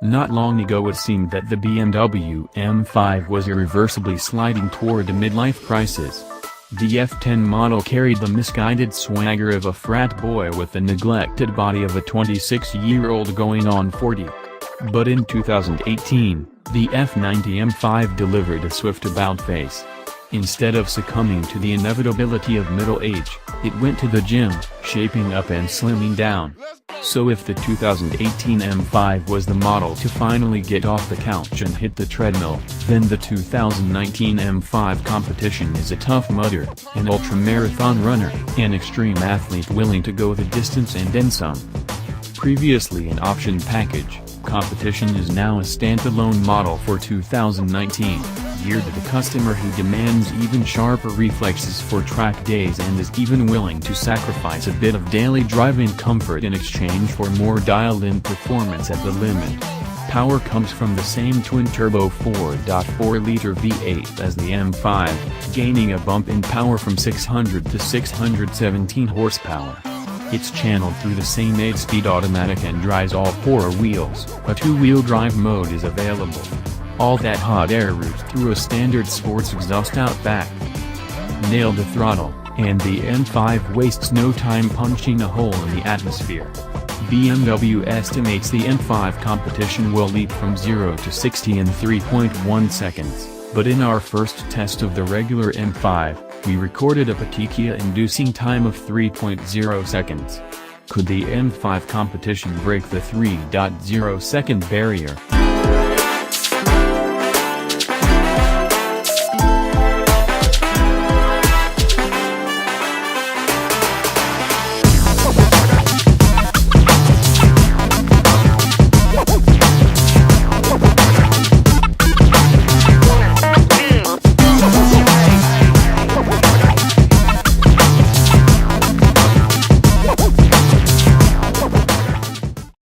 Not long ago it seemed that the BMW M5 was irreversibly sliding toward a midlife crisis. The F10 model carried the misguided swagger of a frat boy with the neglected body of a 26-year-old going on 40. But in 2018, the F90 M5 delivered a swift about-face. Instead of succumbing to the inevitability of middle age, it went to the gym, shaping up and slimming down. So if the 2018 M5 was the model to finally get off the couch and hit the treadmill, then the 2019 M5 Competition is a tough mudder, an ultramarathon runner, an extreme athlete willing to go the distance and then some. Previously an option package, Competition is now a standalone model for 2019, geared to the customer who demands even sharper reflexes for track days and is even willing to sacrifice a bit of daily driving comfort in exchange for more dialed-in performance at the limit. Power comes from the same twin-turbo 4.4-liter V8 as the M5, gaining a bump in power from 600 to 617 horsepower. It's channeled through the same 8-speed automatic and drives all four wheels. A two-wheel drive mode is available. All that hot air routes through a standard sports exhaust out back. Nail the throttle, and the M5 wastes no time punching a hole in the atmosphere. BMW estimates the M5 Competition will leap from 0 to 60 in 3.1 seconds, but in our first test of the regular M5, we recorded a petechia-inducing time of 3.0 seconds. Could the M5 Competition break the 3.0 second barrier?